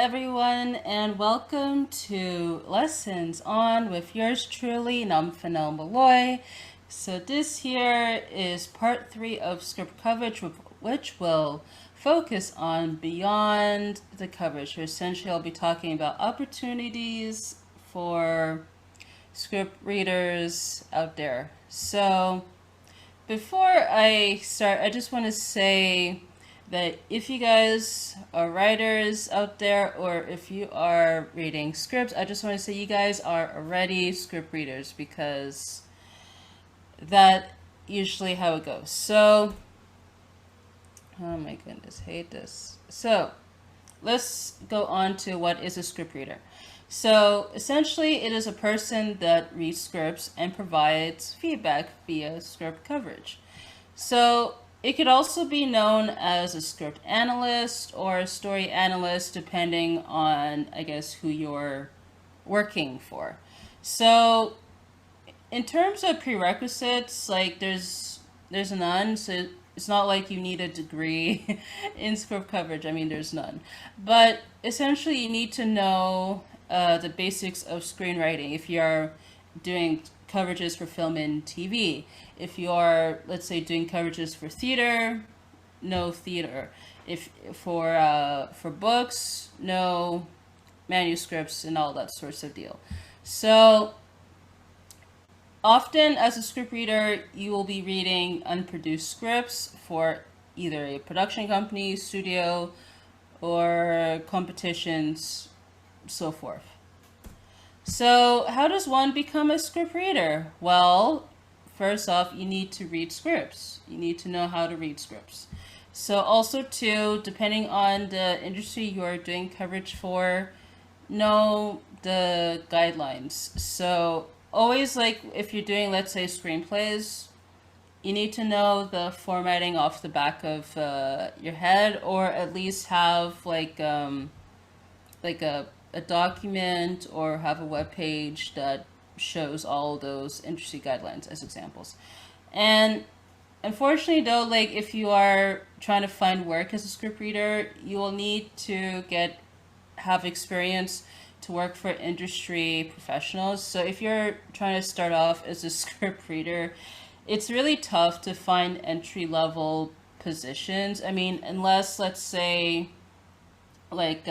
everyone, and welcome to Lessons On with yours truly, Nomfanelo. So this here is part 3 of script coverage, which will focus on beyond the coverage. Essentially, I'll be talking about opportunities for script readers out there. So before I start, I just want to say that if you guys are writers out there or if you are reading scripts, I just want to say you guys are already script readers because that usually how it goes. So, oh my goodness, hate this. So, let's go on to what is a script reader. So essentially it is a person that reads scripts and provides feedback via script coverage. So it could also be known as a script analyst or a story analyst depending on, I guess, who you're working for. So in terms of prerequisites, like there's none. So it's not like you need a degree in script coverage. I mean, there's none. But essentially, you need to know the basics of screenwriting if you're doing coverages for film and TV. If you are, let's say, doing coverages for theater, no theater. If for books, no manuscripts and all that sorts of deal. So often as a script reader, you will be reading unproduced scripts for either a production company, studio, or competitions, so forth. So how does one become a script reader? Well, first off, you need to read scripts. You need to know how to read scripts. So also too, depending on the industry you are doing coverage for, know the guidelines. So always, like if you're doing, let's say, screenplays, you need to know the formatting off the back of your head, or at least have like a document or have a web page that shows all those industry guidelines as examples. And unfortunately though, like if you are trying to find work as a script reader, you will need to have experience to work for industry professionals. So if you're trying to start off as a script reader, it's really tough to find entry level positions. I mean, unless, let's say, like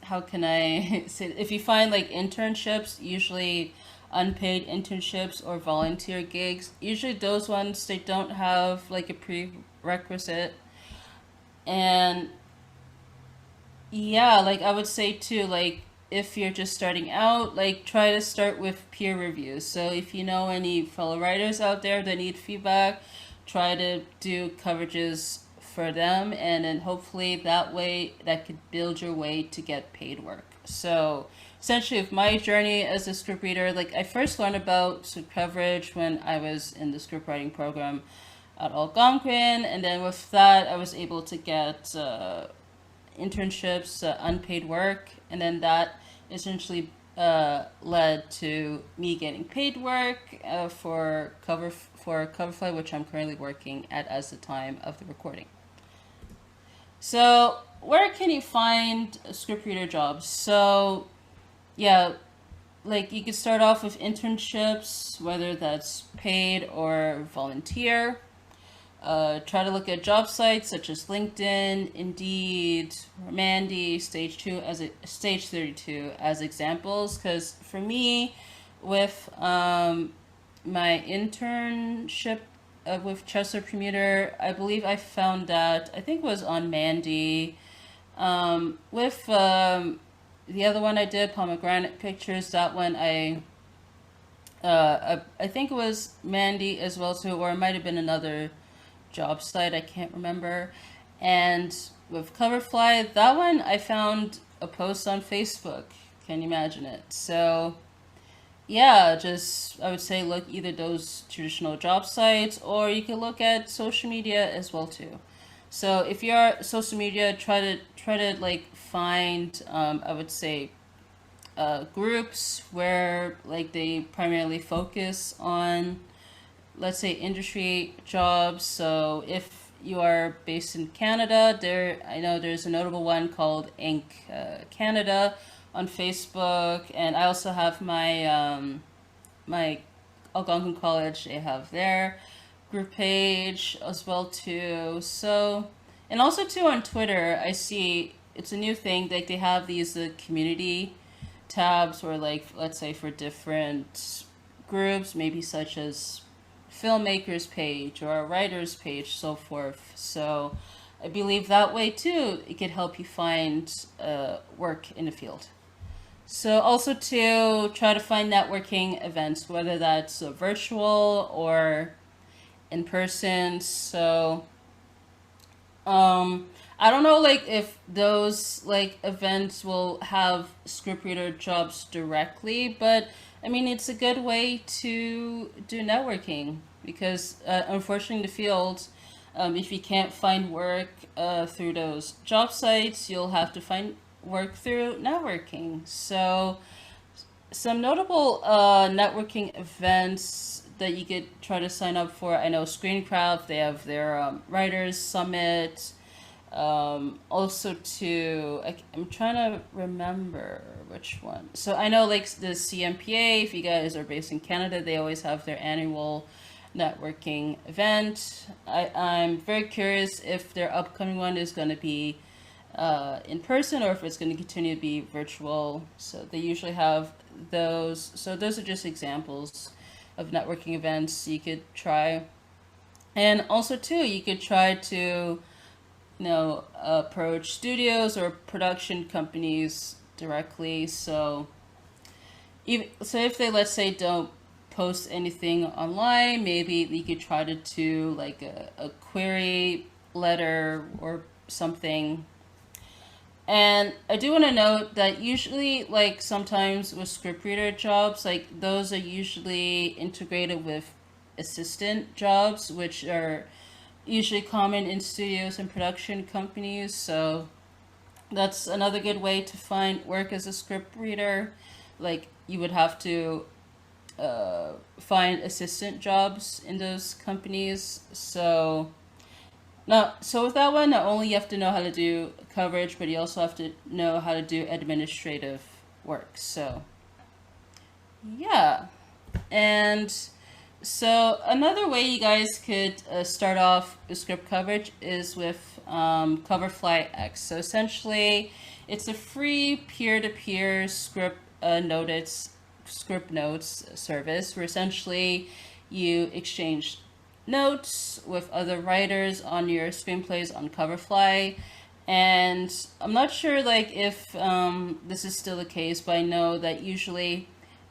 how can I say, if you find like internships, usually unpaid internships or volunteer gigs, usually those ones, they don't have like a prerequisite. And yeah, like I would say too, like if you're just starting out, like try to start with peer reviews. So if you know any fellow writers out there that need feedback, try to do coverages for them, and then hopefully that way that could build your way to get paid work. So essentially with my journey as a script reader, like I first learned about script coverage when I was in the script writing program at Algonquin, and then with that I was able to get internships, unpaid work, and then that essentially led to me getting paid work for Coverfly, which I'm currently working at as the time of the recording. So where can you find script reader jobs? So yeah, like you could start off with internships, whether that's paid or volunteer. Try to look at job sites such as LinkedIn, Indeed, Mandy, Stage 32 as examples. Because for me, with my internship with Chester Commuter, I believe I found that, I think it was on Mandy. With the other one I did, Pomegranate Pictures, that one I think it was Mandy as well too, or it might have been another job site, I can't remember. And with Coverfly, that one I found a post on Facebook. Can you imagine it? So yeah, just I would say look either those traditional job sites, or you can look at social media as well too. So if you're social media, try to like find I would say groups where like they primarily focus on, let's say, industry jobs. So if you are based in Canada, I know there's a notable one called Inc. Canada on Facebook, and I also have my Algonquin College. They have their group page as well too. So, and also too on Twitter, I see it's a new thing. Like they have these community tabs, or like let's say for different groups, maybe such as filmmakers page or a writers page, so forth. So I believe that way too it could help you find work in the field. So also to try to find networking events, whether that's virtual or in person. So I don't know like if those like events will have scriptwriter jobs directly, but I mean it's a good way to do networking because unfortunately in the field, if you can't find work through those job sites, you'll have to find work through networking. So some notable networking events that you could try to sign up for. I know Screencraft, they have their Writers Summit. Also to, I'm trying to remember which one. So I know like the CMPA, if you guys are based in Canada, they always have their annual networking event. I'm very curious if their upcoming one is going to be in person or if it's going to continue to be virtual. So they usually have those. So those are just examples of networking events you could try. And also too, you could try to approach studios or production companies directly. So if they, let's say, don't post anything online, maybe you could try to do like a query letter or something. And I do want to note that usually, like sometimes with scriptwriter jobs, like those are usually integrated with assistant jobs, which are usually common in studios and production companies. So that's another good way to find work as a scriptwriter. Like you would have to find assistant jobs in those companies. So with that one, not only you have to know how to do coverage, but you also have to know how to do administrative work. So yeah. And so another way you guys could start off with script coverage is with Coverfly X. So essentially, it's a free peer-to-peer script notes service where essentially you exchange notes with other writers on your screenplays on Coverfly. And I'm not sure like if this is still the case, but I know that usually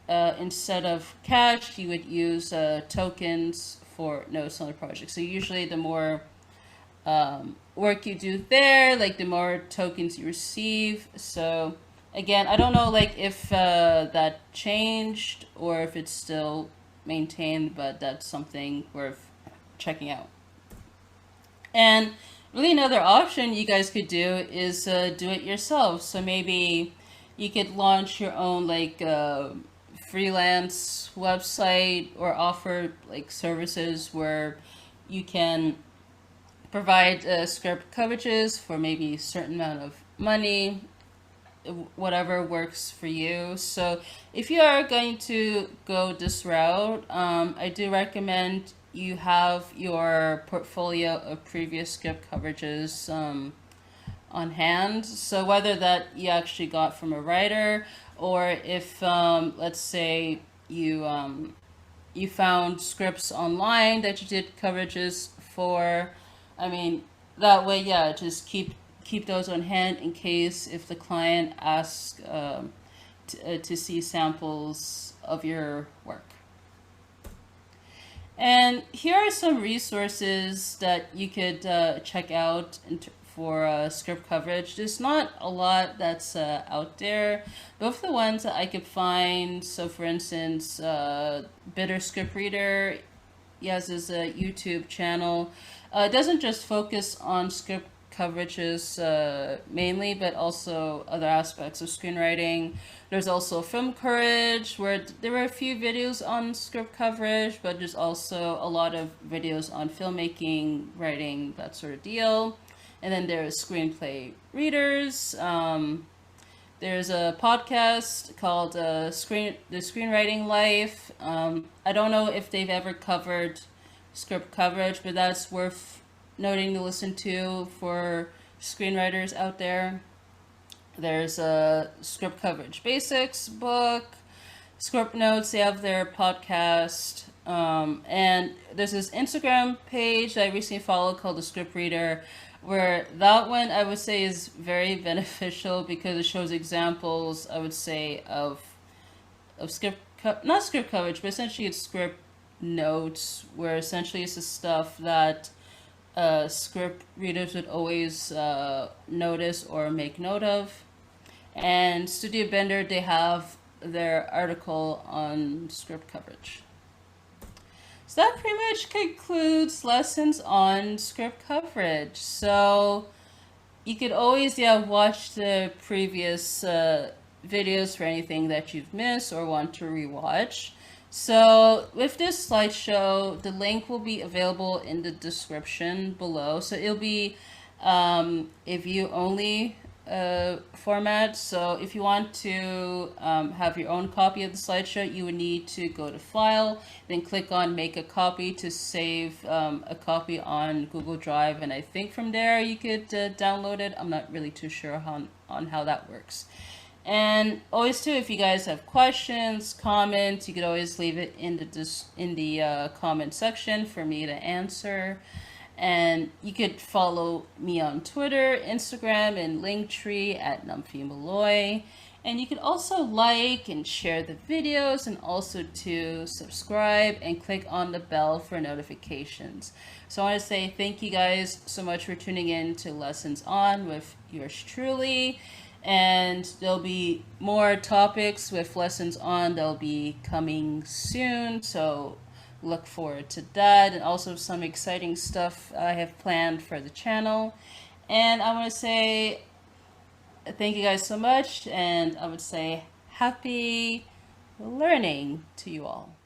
instead of cash, you would use tokens for notes on the project. So usually the more work you do there, like the more tokens you receive. So again, I don't know like if that changed or if it's still maintained, but that's something worth checking out. And really another option you guys could do is do it yourself. So maybe you could launch your own like freelance website or offer like services where you can provide script coverages for maybe a certain amount of money, whatever works for you. So if you are going to go this route, I do recommend you have your portfolio of previous script coverages on hand. So whether that you actually got from a writer, or if let's say you found scripts online that you did coverages for, I mean that way, yeah, just keep those on hand in case if the client asks to see samples of your work. And here are some resources that you could check out for script coverage. There's not a lot that's out there. Both of the ones that I could find, so for instance, Bitter Script Reader, he has his YouTube channel. It doesn't just focus on script coverages mainly, but also other aspects of screenwriting. There's also film coverage, where there were a few videos on script coverage, but there's also a lot of videos on filmmaking, writing, that sort of deal. And then there's screenplay readers. There's a podcast called The Screenwriting Life. I don't know if they've ever covered script coverage, but that's worth noting to listen to for screenwriters out there. There's a Script Coverage Basics book, Script Notes, they have their podcast. And there's this Instagram page I recently followed called The Script Reader, where that one I would say is very beneficial because it shows examples, I would say, of not script coverage, but essentially it's script notes, where essentially it's the stuff that script readers would always notice or make note of. And Studio Bender, they have their article on script coverage. So that pretty much concludes lessons on script coverage. So you could always, watch the previous videos for anything that you've missed or want to rewatch. So with this slideshow, the link will be available in the description below. So it'll be a view-only format. So if you want to have your own copy of the slideshow, you would need to go to File, then click on Make a Copy to save a copy on Google Drive, and I think from there you could download it. I'm not really too sure on how that works. And always too, if you guys have questions, comments, you could always leave it in the comment section for me to answer. And you could follow me on Twitter, Instagram, and Linktree at Nomfanelo. And you could also like and share the videos, and also to subscribe and click on the bell for notifications. So I want to say thank you guys so much for tuning in to Lessons On with yours truly. And there'll be more topics with Lessons On that'll be coming soon. So look forward to that, and also some exciting stuff I have planned for the channel. And I want to say thank you guys so much, and I would say happy learning to you all.